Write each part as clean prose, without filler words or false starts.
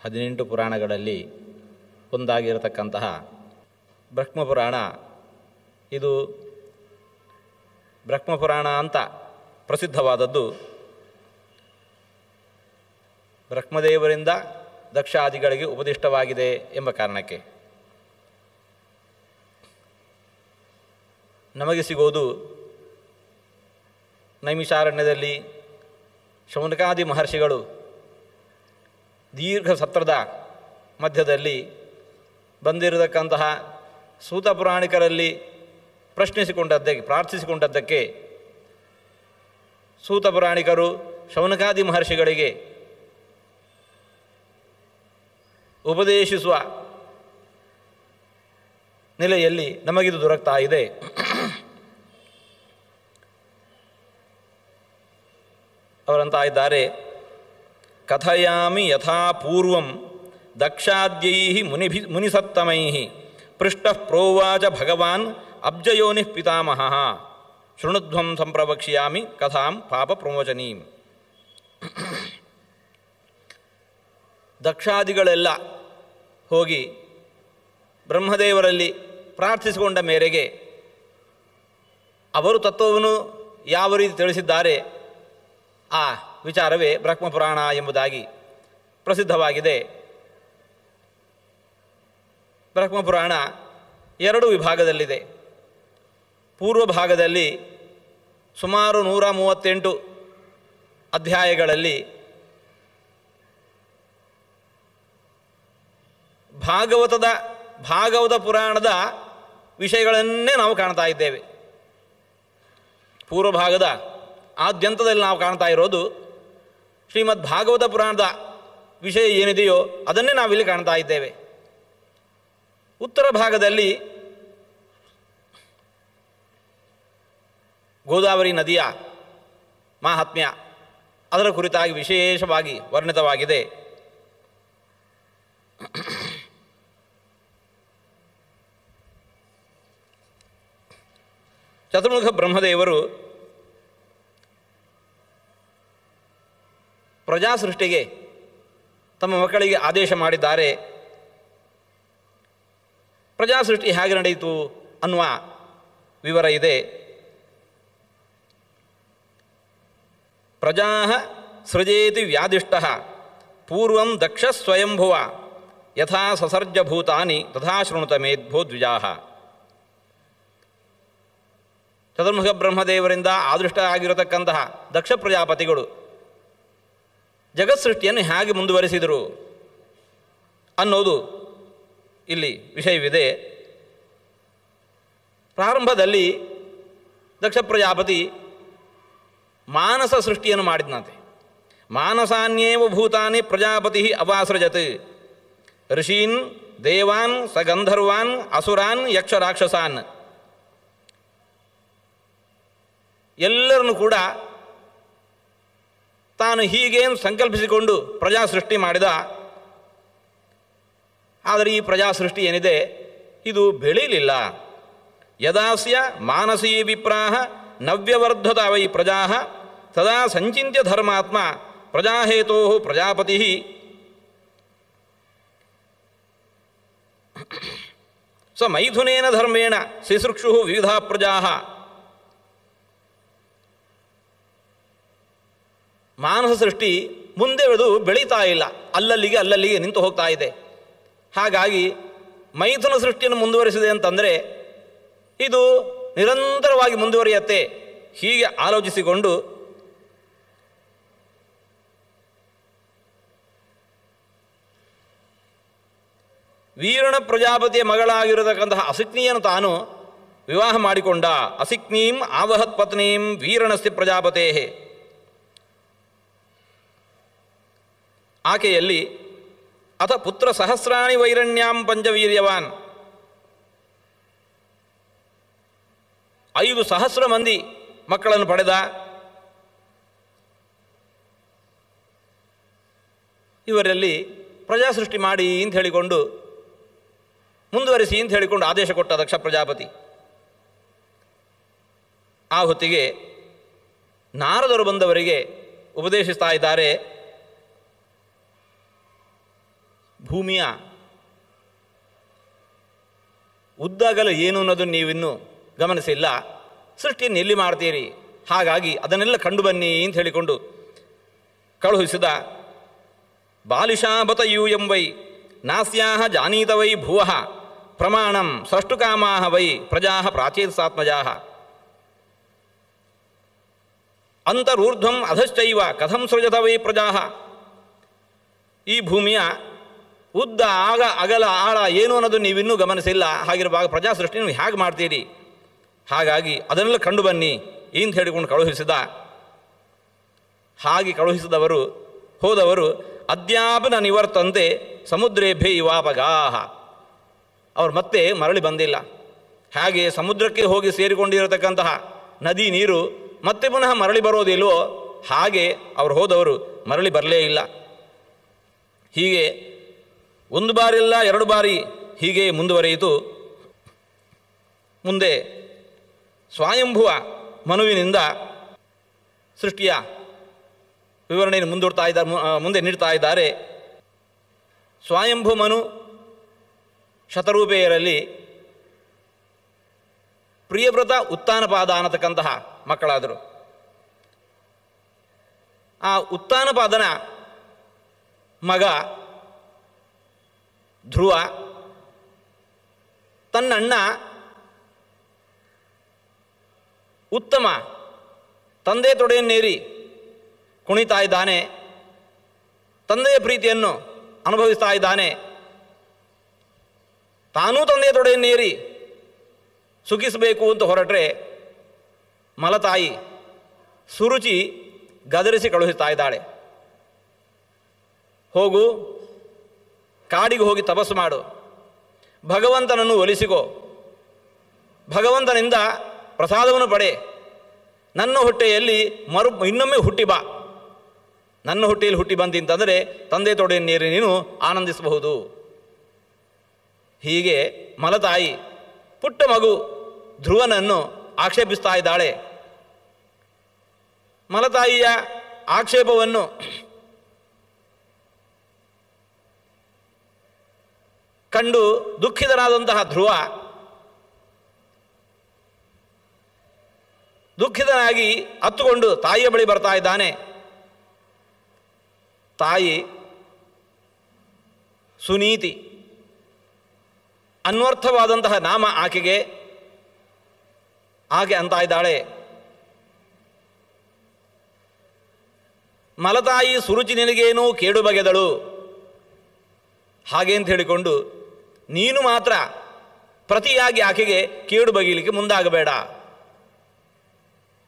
18 ಪುರಾಣಗಳಲ್ಲಿ ಒಂದಾಗಿರತಕ್ಕಂತಹ ಬ್ರಹ್ಮಪುರಾಣ, ಇದು ಬ್ರಹ್ಮಪುರಾಣ ಅಂತ ಪ್ರಸಿದ್ಧವಾದದ್ದು ಬ್ರಹ್ಮದೇವರಿಂದ ದಕ್ಷಾದಿಗಳಿಗೆ ಉಪದಿಷ್ಟವಾಗಿದೆ ಎಂಬ ಕಾರಣಕ್ಕೆ. ನಮಗೆ ಸಿಗೋದು ನೈಮಿಷಾರಣ್ಯದಲ್ಲಿ ಶೌನಕಾದಿ ಮಹರ್ಷಿಗಳು ದೀರ್ಘ ಸತ್ರದ ಮಧ್ಯದಲ್ಲಿ ಬಂದಿರತಕ್ಕಂತಹ ಸೂತ ಪುರಾಣಿಕರಲ್ಲಿ ಪ್ರಾರ್ಥಿಸಿಕೊಂಡದ್ದಕ್ಕೆ ಸೂತ ಪುರಾಣಿಕರು ಶೌನಕಾದಿ ಮಹರ್ಷಿಗಳಿಗೆ ಉಪದೇಶಿಸುವ ನೆಲೆಯಲ್ಲಿ ನಮಗಿದು ದೊರಕ್ತಾ ಇದೆ. ಅವರಂತ ಇದ್ದಾರೆ, ಕಥಯಾಮಿ ಯಥಾ ಪೂರ್ವಂ ದಕ್ಷಾದ್ಯೈ ಮುನಿಸತ್ತಮೈ ಪೃಷ್ಟಃ ಪ್ರೋವಾಚ ಭಗವಾನ್ ಅಬ್ಜಯೋನಿಃ ಪಿತಾಮಹಃ ಶೃಣುಧ್ವಂ ಸಂಪ್ರವಕ್ಷ್ಯಾಮಿ ಕಥಾಂ ಪಾಪ ಪ್ರಮೋಚನೀಂ. ದಕ್ಷಾದಿಗಳೆಲ್ಲ ಹೋಗಿ ಬ್ರಹ್ಮದೇವರಲ್ಲಿ ಪ್ರಾರ್ಥಿಸಿಕೊಂಡ ಮೇರೆಗೆ ಅವರು ತತ್ವವನ್ನು ಯಾವ ರೀತಿ ತಿಳಿಸಿದ್ದಾರೆ ಆ ವಿಚಾರವೇ ಬ್ರಹ್ಮಪುರಾಣ ಎಂಬುದಾಗಿ ಪ್ರಸಿದ್ಧವಾಗಿದೆ. ಬ್ರಹ್ಮಪುರಾಣ 2 ವಿಭಾಗದಲ್ಲಿದೆ. ಪೂರ್ವ ಭಾಗದಲ್ಲಿ ಸುಮಾರು 138 ಅಧ್ಯಾಯಗಳಲ್ಲಿ ಭಾಗವತ ಪುರಾಣದ ವಿಷಯಗಳನ್ನೇ ನಾವು ಕಾಣ್ತಾ ಇದ್ದೇವೆ. ಪೂರ್ವ ಭಾಗದ ಆದ್ಯಂತದಲ್ಲಿ ನಾವು ಕಾಣ್ತಾ ಇರೋದು ಶ್ರೀಮದ್ ಭಾಗವತ ಪುರಾಣದ ವಿಷಯ ಏನಿದೆಯೋ ಅದನ್ನೇ ನಾವಿಲ್ಲಿ ಕಾಣ್ತಾ ಇದ್ದೇವೆ. ಉತ್ತರ ಭಾಗದಲ್ಲಿ ಗೋದಾವರಿ ನದಿಯ ಮಾಹಾತ್ಮ್ಯ ಅದರ ಕುರಿತಾಗಿ ವಿಶೇಷವಾಗಿ ವರ್ಣಿತವಾಗಿದೆ. ಚತುರ್ಮುಖ ಬ್ರಹ್ಮದೇವರು ಪ್ರಜಾಸೃಷ್ಟಿಗೆ ತಮ್ಮ ಮಕ್ಕಳಿಗೆ ಆದೇಶ ಮಾಡಿದ್ದಾರೆ. ಪ್ರಜಾಸೃಷ್ಟಿ ಹೇಗೆ ನಡೆಯಿತು ಅನ್ನುವ ವಿವರ ಇದೆ. ಪ್ರಜಾ ಸೃಜೇತಿ ವ್ಯಾದಿಷ್ಟಃ ಪೂರ್ವಂ ದಕ್ಷ ಸ್ವಯಂಭುವ ಯಥಾ ಸಸರ್ಜ ಭೂತಾನಿ ತಥಾ ಶೃಣುತ ಮೇದ್ಭೋ ದ್ವಿಜಾಹ. ಚತುರ್ಮುಖ ಬ್ರಹ್ಮದೇವರಿಂದ ಆದೃಷ್ಟ ಆಗಿರತಕ್ಕಂತಹ ದಕ್ಷ ಪ್ರಜಾಪತಿಗಳು ಜಗತ್ಸೃಷ್ಟಿಯನ್ನು ಹೇಗೆ ಮುಂದುವರಿಸಿದರು ಅನ್ನೋದು ಇಲ್ಲಿ ವಿಷಯವಿದೆ. ಪ್ರಾರಂಭದಲ್ಲಿ ದಕ್ಷ ಪ್ರಜಾಪತಿ ಮಾನಸ ಸೃಷ್ಟಿಯನ್ನು ಮಾಡಿದ್ನಂತೆ. ಮಾನಸಾನ್ಯೇವ ಭೂತಾನಿ ಪ್ರಜಾಪತಿ ಅವಾಸೃಜತ್ ಋಷೀನ್ ದೇವಾನ್ ಸಗಂಧರ್ವಾನ್ ಅಸುರಾನ್ ಯಕ್ಷ ರಾಕ್ಷಸಾನ್. ಎಲ್ಲರನ್ನು ಕೂಡ ತಾನು ಹೀಗೇನು ಸಂಕಲ್ಪಿಸಿಕೊಂಡು ಪ್ರಜಾ ಸೃಷ್ಟಿ ಮಾಡಿದ. ಆದರೆ ಈ ಪ್ರಜಾ ಸೃಷ್ಟಿ ಏನಿದೆ ಇದು ಬೆಳೀಲಿಲ್ಲ. ಯದಾಸ್ಯ ಮಾನಸೀ ವಿಪ್ರಾಹ ನವ್ಯವರ್ಧತ ವೈ ಪ್ರಜಾ ತದಾ ಸಂಚಿತ್ಯ ಧರ್ಮಾತ್ಮ ಪ್ರಜಾಹೇತೋ ಪ್ರಜಾಪತಿ ಸ ಮೈಥುನೇನ ಧರ್ಮೇಣ ಸಿಸೃಕ್ಷು ವಿವಿಧ ಪ್ರಜಾ. ಮಾನಸ ಸೃಷ್ಟಿ ಮುಂದೆ ಬೆಳೀತಾ ಇಲ್ಲ, ಅಲ್ಲಲ್ಲಿಗೆ ನಿಂತು ಹೋಗ್ತಾ ಇದೆ. ಹಾಗಾಗಿ ಮೈಥುನ ಸೃಷ್ಟಿಯನ್ನು ಮುಂದುವರಿಸಿದೆ ಅಂತಂದರೆ ಇದು ನಿರಂತರವಾಗಿ ಮುಂದುವರಿಯುತ್ತೆ. ಹೀಗೆ ಆಲೋಚಿಸಿಕೊಂಡು ವೀರಣ ಪ್ರಜಾಪತಿಯ ಮಗಳಾಗಿರತಕ್ಕಂತಹ ಅಸಿಕ್ನಿಯನ್ನು ತಾನು ವಿವಾಹ ಮಾಡಿಕೊಂಡ. ಅಸಿಕ್ನೀಂ ಆವಹತ್ ಪತ್ನೀಂ ವೀರಣಸ್ಯ ಪ್ರಜಾಪತೇ. ಆಕೆಯಲ್ಲಿ ಅಥ ಪುತ್ರ ಸಹಸ್ರಾಣಿ ವೈರಣ್ಯಾಂ ಪಂಚವೀರ್ಯವಾನ್ 5,000 ಮಂದಿ ಮಕ್ಕಳನ್ನು ಪಡೆದ. ಇವರಲ್ಲಿ ಪ್ರಜಾಸೃಷ್ಟಿ ಮಾಡಿ ಅಂತ ಹೇಳಿಕೊಂಡು ಮುಂದುವರಿಸಿ ಅಂತ ಹೇಳಿಕೊಂಡು ಆದೇಶ ಕೊಟ್ಟ ದಕ್ಷ ಪ್ರಜಾಪತಿ. ಆ ಹೊತ್ತಿಗೆ ನಾರದರು ಬಂದವರಿಗೆ ಉಪದೇಶಿಸ್ತಾ ಇದ್ದಾರೆ. ಭೂಮಿಯ ಉದ್ದ ಅಗಲ ಏನು ಅನ್ನೋದನ್ನು ನೀವಿನ್ನೂ ಗಮನಿಸಿಲ್ಲ. ಸೃಷ್ಟಿಯನ್ನು ಎಲ್ಲಿ ಮಾಡ್ತೀರಿ? ಹಾಗಾಗಿ ಅದನ್ನೆಲ್ಲ ಕಂಡು ಬನ್ನಿ ಅಂತ ಹೇಳಿಕೊಂಡು ಕಳುಹಿಸಿದ. ಬಾಲಿಶಾಬತ ಯೂಯಂ ವೈ ನಾಸ್ಯಾಹ ಜಾನೀತ ವೈ ಭುವಃ ಪ್ರಮಾಣಂ ಸೃಷ್ಟುಕಾಮಾಹ ವೈ ಪ್ರಜಾ ಪ್ರಾಚೇತ್ಸಾತ್ಮಜಾ ಅಂತರೂರ್ಧ್ವಂ ಅಧಶ್ಚೈವ ಕಥಂ ಸೃಜತ ವೈ ಪ್ರಜಾ. ಈ ಭೂಮಿಯ ಉದ್ದ ಅಗಲ ಆಳ ಏನು ಅನ್ನೋದು ನೀವಿನ್ನೂ ಗಮನಿಸಿಲ್ಲ. ಹಾಗಿರುವಾಗ ಪ್ರಜಾ ಸೃಷ್ಟಿ ನೀವು ಹೇಗೆ ಮಾಡ್ತೀರಿ? ಹಾಗಾಗಿ ಅದನ್ನೆಲ್ಲ ಕಂಡು ಬನ್ನಿ ಅಂತ ಹೇಳಿಕೊಂಡು ಕಳುಹಿಸಿದ. ಹಾಗೆ ಕಳುಹಿಸಿದವರು ಹೋದವರು ಅದ್ಯಾಪನ ನಿವರ್ತಂತೆ ಸಮುದ್ರೇಭ್ಯ ಇವಾಪಗಾಹ. ಅವರು ಮತ್ತೆ ಮರಳಿ ಬಂದಿಲ್ಲ. ಹಾಗೆ ಸಮುದ್ರಕ್ಕೆ ಹೋಗಿ ಸೇರಿಕೊಂಡಿರತಕ್ಕಂತಹ ನದಿ ನೀರು ಮತ್ತೆ ಪುನಃ ಮರಳಿ ಬರೋದಿಲ್ವೋ ಹಾಗೆ ಅವರು ಹೋದವರು ಮರಳಿ ಬರಲೇ ಇಲ್ಲ. ಹೀಗೆ ಒಂದು ಬಾರಿಲ್ಲ, ಎರಡು ಬಾರಿ ಹೀಗೆ ಮುಂದುವರಿಯಿತು. ಮುಂದೆ ಸ್ವಯಂಭುವ ಮನುವಿನಿಂದ ಸೃಷ್ಟಿಯ ವಿವರಣೆಯನ್ನು ಮುಂದೆ ನೀಡ್ತಾ ಇದ್ದಾರೆ. ಸ್ವಯಂಭು ಮನು ಶತರೂಪೆಯರಲ್ಲಿ ಪ್ರಿಯವ್ರತ ಉತ್ತಾನಪಾದ ಅನ್ನತಕ್ಕಂತಹ ಮಕ್ಕಳಾದರು. ಆ ಉತ್ತಾನಪಾದನ ಮಗ ಧ್ರುವ ತನ್ನಣ್ಣ ಉತ್ತಮ ತಂದೆ ತೊಡೆಯನ್ನೇರಿ ಕುಣಿತಾ ಇದ್ದಾನೆ, ತಂದೆಯ ಪ್ರೀತಿಯನ್ನು ಅನುಭವಿಸ್ತಾ ಇದ್ದಾನೆ. ತಾನೂ ತಂದೆಯ ತೊಡೆಯನ್ನೇರಿ ಸುಖಿಸಬೇಕು ಅಂತ ಹೊರಟ್ರೆ ಮಲತಾಯಿ ಸುರುಚಿ ಗದರಿಸಿ ಕಳುಹಿಸ್ತಾ ಇದ್ದಾಳೆ. ಹೋಗು, ಕಾಡಿಗೆ ಹೋಗಿ ತಪಸ್ಸು ಮಾಡು, ಭಗವಂತನನ್ನು ಒಲಿಸಿಕೋ, ಭಗವಂತನಿಂದ ಪ್ರಸಾದವನ್ನು ಪಡೆ, ನನ್ನ ಹೊಟ್ಟೆಯಲ್ಲಿ ಇನ್ನೊಮ್ಮೆ ಹುಟ್ಟಿ ಬಾ, ನನ್ನ ಹೊಟ್ಟೆಯಲ್ಲಿ ಹುಟ್ಟಿ ಬಂದಿಂತಂದರೆ ತಂದೆ ತೊಡೆಯನ್ನೇರಿ ನೀನು ಆನಂದಿಸಬಹುದು. ಹೀಗೆ ಮಲತಾಯಿ ಪುಟ್ಟ ಮಗು ಧ್ರುವನನ್ನು ಆಕ್ಷೇಪಿಸ್ತಾ ಇದ್ದಾಳೆ. ಮಲತಾಯಿಯ ಆಕ್ಷೇಪವನ್ನು ಕಂಡು ದುಃಖಿತನಾದಂತಹ ಧ್ರುವ ದುಃಖಿತನಾಗಿ ಹತ್ತುಕೊಂಡು ತಾಯಿಯ ಬಳಿ ಬರ್ತಾ ಇದ್ದಾನೆ. ತಾಯಿ ಸುನೀತಿ ಅನ್ವರ್ಥವಾದಂತಹ ನಾಮ ಆಕೆಗೆ. ಆಕೆ ಅಂತ ಇದ್ದಾಳೆ, ಮಲತಾಯಿ ಸುರುಚಿ ನಿನಗೇನೂ ಕೇಡು ಬಗೆದಳು. ಹಾಗೆ ಅಂತ ಹೇಳಿಕೊಂಡು ನೀನು ಮಾತ್ರ ಪ್ರತಿಯಾಗಿ ಆಕೆಗೆ ಕೇಡು ಬಗೆಯಲಿಕ್ಕೆ ಮುಂದಾಗಬೇಡ.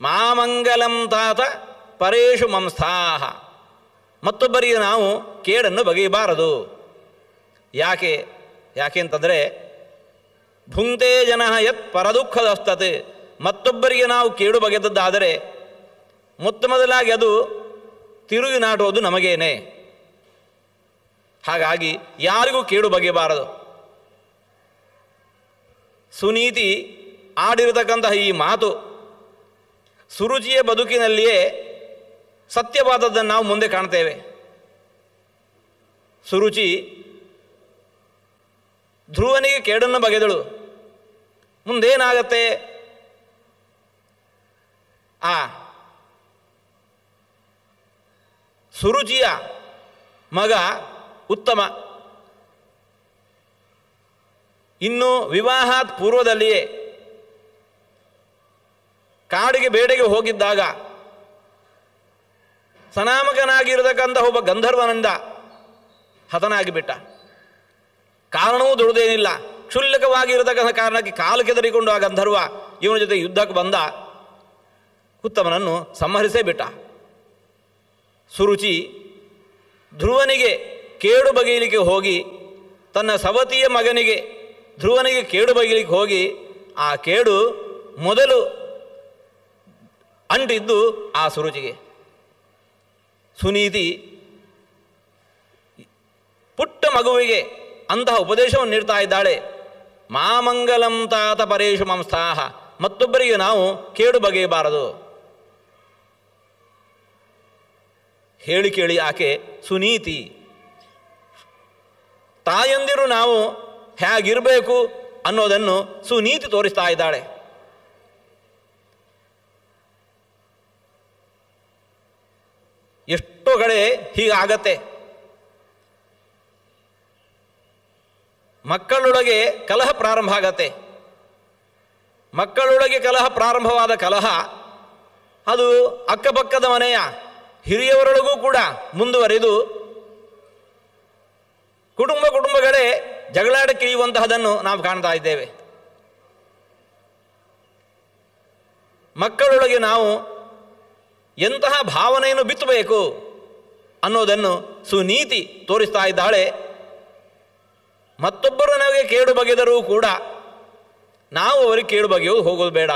ಮಾಮಂಗಲಂ ತಾತ ಪರೇಶು ಮಂಸ್ಥಾಹ, ಮತ್ತೊಬ್ಬರಿಗೆ ನಾವು ಕೇಡನ್ನು ಬಗೆಯಬಾರದು. ಯಾಕೆ ಅಂತಂದರೆ ಭುಂಕ್ತೆ ಜನ ಯತ್ ಪರದುಃಖದಸ್ತತೆ, ಮತ್ತೊಬ್ಬರಿಗೆ ನಾವು ಕೇಡು ಬಗೆದದ್ದಾದರೆ ಮೊತ್ತ ಮೊದಲಾಗಿ ಅದು ತಿರುಗಿ ನಾಟುವುದು ನಮಗೇನೆ. ಹಾಗಾಗಿ ಯಾರಿಗೂ ಕೇಡು ಬಗೆಯಬಾರದು. ಸುನೀತಿ ಆಡಿರತಕ್ಕಂತಹ ಈ ಮಾತು ಸುರುಚಿಯ ಬದುಕಿನಲ್ಲಿಯೇ ಸತ್ಯವಾದದ್ದನ್ನು ನಾವು ಮುಂದೆ ಕಾಣ್ತೇವೆ. ಸುರುಚಿ ಧ್ರುವನಿಗೆ ಕೇಡನ್ನು ಬಗೆದಳು. ಮುಂದೇನಾಗತ್ತೆ? ಆ ಸುರುಚಿಯ ಮಗ ಉತ್ತಮ ಇನ್ನು ವಿವಾಹಾತ್ ಪೂರ್ವದಲ್ಲಿಯೇ ಕಾಡಿಗೆ ಬೇಡೆಗೆ ಹೋಗಿದ್ದಾಗ ಸನಾಮಕನಾಗಿರತಕ್ಕಂಥ ಒಬ್ಬ ಗಂಧರ್ವನಿಂದ ಹತನಾಗಿಬಿಟ್ಟ. ಕಾರಣವೂ ದೊಡ್ಡದೇನಿಲ್ಲ, ಕ್ಷುಲ್ಲಕವಾಗಿರತಕ್ಕಂಥ ಕಾರಣಕ್ಕೆ ಕಾಲು ಕೆದರಿಕೊಂಡು ಆ ಗಂಧರ್ವ ಇವನ ಜೊತೆ ಯುದ್ಧಕ್ಕೆ ಬಂದ. ಉತ್ತಮನನ್ನು ಸಂಹರಿಸೇ ಬಿಟ್ಟ. ಸುರುಚಿ ಧ್ರುವನಿಗೆ ಕೇಡು ಬಗೆಯಲಿಕ್ಕೆ ಹೋಗಿ ತನ್ನ ಸವತಿಯ ಮಗನಿಗೆ ಧ್ರುವನಿಗೆ ಕೇಡು ಬಗೆಯಲಿಕ್ಕೆ ಹೋಗಿ ಆ ಕೇಡು ಮೊದಲು ಅಂಟಿದ್ದು ಆ ಸುರುಚಿಗೆ. ಸುನೀತಿ ಪುಟ್ಟ ಮಗುವಿಗೆ ಅಂತಹ ಉಪದೇಶವನ್ನು ನೀಡ್ತಾ ಇದ್ದಾಳೆ. ಮಾಮಂಗಲಂ ತಾತ ಪರೇಶು ಮಂಸ್ಥಾಹ, ಮತ್ತೊಬ್ಬರಿಗೆ ನಾವು ಕೇಡು ಬಗೆಯಬಾರದು. ಹೇಳಿ ಕೇಳಿ ಆಕೆ ಸುನೀತಿ ತಾಯಂದಿರು ನಾವು ಹೇಗಿರಬೇಕು ಅನ್ನೋದನ್ನು ಸುನೀತಿ ತೋರಿಸ್ತಾ ಇದ್ದಾಳೆ. ಎಷ್ಟೋ ಕಡೆ ಹೀಗಾಗತ್ತೆ. ಮಕ್ಕಳೊಳಗೆ ಕಲಹ ಪ್ರಾರಂಭ ಆಗತ್ತೆ. ಮಕ್ಕಳೊಳಗೆ ಕಲಹ ಪ್ರಾರಂಭವಾದ ಕಲಹ ಅದು ಅಕ್ಕಪಕ್ಕದ ಮನೆಯ ಹಿರಿಯವರೊಳಗೂ ಕೂಡ ಮುಂದುವರಿದು ಕುಟುಂಬಗಳೇ ಜಗಳಾಡಕ್ಕಿಳಿಯುವಂತಹದನ್ನು ನಾವು ಕಾಣ್ತಾ ಇದ್ದೇವೆ. ಮಕ್ಕಳೊಳಗೆ ನಾವು ಎಂತಹ ಭಾವನೆಯನ್ನು ಬಿತ್ತಬೇಕು ಅನ್ನೋದನ್ನು ಸುನೀತಿ ತೋರಿಸ್ತಾ ಇದ್ದಾಳೆ. ಮತ್ತೊಬ್ಬರು ನಮಗೆ ಕೇಡು ಬಗೆದರೂ ಕೂಡ ನಾವು ಅವರಿಗೆ ಕೇಡು ಬಗೆಯು ಹೋಗೋದು ಬೇಡ.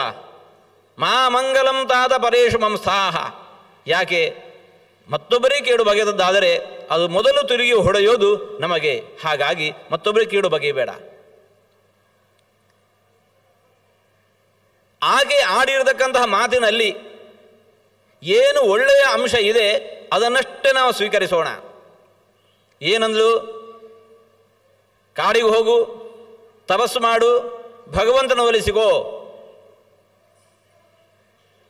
ಮಾ ಮಂಗಲಂ ತಾತ ಪರೇಶು ಮಂಸ್ಥಾಹ. ಯಾಕೆ? ಮತ್ತೊಬ್ಬರಿಗೆ ಕೇಡು ಬಗೆದದ್ದಾದರೆ ಅದು ಮೊದಲು ತಿರುಗಿ ಹೊಡೆಯೋದು ನಮಗೆ. ಹಾಗಾಗಿ ಮತ್ತೊಬ್ಬರಿಗೆ ಕೇಡು ಬಗೆಯಬೇಡ. ಹಾಗೆ ಆಡಿರತಕ್ಕಂತಹ ಮಾತಿನಲ್ಲಿ ಏನು ಒಳ್ಳೆಯ ಅಂಶ ಇದೆ ಅದನ್ನಷ್ಟೇ ನಾವು ಸ್ವೀಕರಿಸೋಣ. ಏನಂದ್ಲು? ಕಾಡಿಗೆ ಹೋಗು, ತಪಸ್ಸು ಮಾಡು, ಭಗವಂತನ ಒಲಿಸಿಕೋ.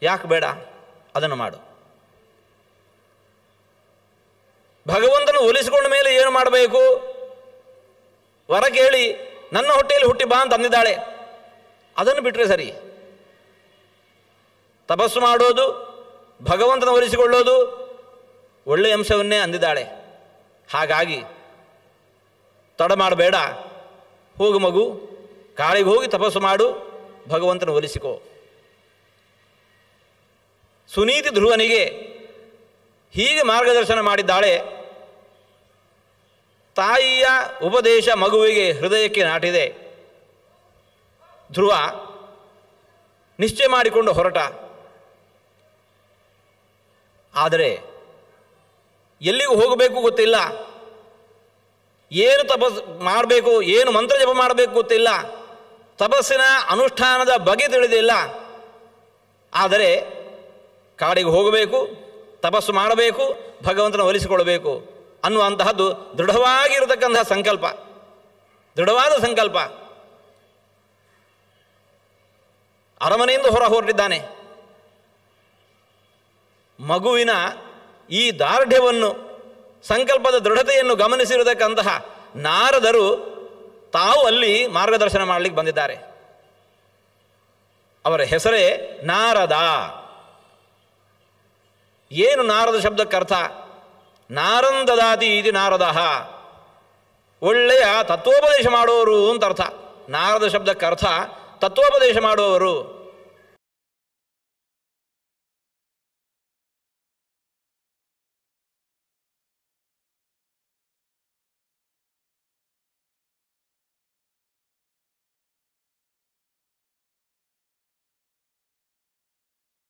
ಯಾಕೆ ಬೇಡ? ಅದನ್ನು ಮಾಡು. ಭಗವಂತನ ಒಲಿಸಿಕೊಂಡ ಮೇಲೆ ಏನು ಮಾಡಬೇಕು? ವರ ಕೇಳಿ ನನ್ನ ಹೊಟ್ಟೆಯಲ್ಲಿ ಹುಟ್ಟಿ ಬಾ ಅಂತ ಅಂದಿದ್ದಾಳೆ. ಅದನ್ನು ಬಿಟ್ಟರೆ ಸರಿ. ತಪಸ್ಸು ಮಾಡೋದು, ಭಗವಂತನ ಒಲಿಸಿಕೊಳ್ಳೋದು ಒಳ್ಳೆಯ ಅಂಶವನ್ನೇ ಅಂದಿದ್ದಾಳೆ. ಹಾಗಾಗಿ ತಡ ಮಾಡಬೇಡ. ಹೋಗು ಮಗು, ಕಾಡಿಗೆ ಹೋಗಿ ತಪಸ್ಸು ಮಾಡು, ಭಗವಂತನ ಒಲಿಸಿಕೋ. ಸುನೀತಿ ಧ್ರುವನಿಗೆ ಹೀಗೆ ಮಾರ್ಗದರ್ಶನ ಮಾಡಿದ್ದಾಳೆ. ತಾಯಿಯ ಉಪದೇಶ ಮಗುವಿಗೆ ಹೃದಯಕ್ಕೆ ನಾಟಿದೆ. ಧ್ರುವ ನಿಶ್ಚಯ ಮಾಡಿಕೊಂಡು ಹೊರಟ. ಆದರೆ ಎಲ್ಲಿಗೂ ಹೋಗಬೇಕು ಗೊತ್ತಿಲ್ಲ, ಏನು ತಪಸ್ಸು ಮಾಡಬೇಕು, ಏನು ಮಂತ್ರ ಜಪ ಮಾಡಬೇಕು ಗೊತ್ತಿಲ್ಲ, ತಪಸ್ಸಿನ ಅನುಷ್ಠಾನದ ಬಗೆ ತಿಳಿದಿಲ್ಲ. ಆದರೆ ಕಾಡಿಗೆ ಹೋಗಬೇಕು, ತಪಸ್ಸು ಮಾಡಬೇಕು, ಭಗವಂತನ ಒಲಿಸಿಕೊಳ್ಳಬೇಕು ಅನ್ನುವಂತಹದ್ದು ದೃಢವಾಗಿರತಕ್ಕಂತಹ ಸಂಕಲ್ಪ, ದೃಢವಾದ ಸಂಕಲ್ಪ. ಅರಮನೆಯಿಂದ ಹೊರಟಿದ್ದಾನೆ. ಮಗುವಿನ ಈ ದಾರ್ಢ್ಯವನ್ನು, ಸಂಕಲ್ಪದ ದೃಢತೆಯನ್ನು ಗಮನಿಸಿರತಕ್ಕಂತಹ ನಾರದರು ತಾವು ಅಲ್ಲಿ ಮಾರ್ಗದರ್ಶನ ಮಾಡಲಿಕ್ಕೆ ಬಂದಿದ್ದಾರೆ. ಅವರ ಹೆಸರೇ ನಾರದ. ಏನು ನಾರದ ಶಬ್ದಕ್ಕರ್ಥ? ನಾರಂ ದದಾತಿ ಇತಿ ನಾರದಃ. ಒಳ್ಳೆಯ ತತ್ವೋಪದೇಶ ಮಾಡುವವರು ಅಂತ ಅರ್ಥ. ನಾರದ ಶಬ್ದಕ್ಕರ್ಥ ತತ್ವೋಪದೇಶ ಮಾಡುವವರು.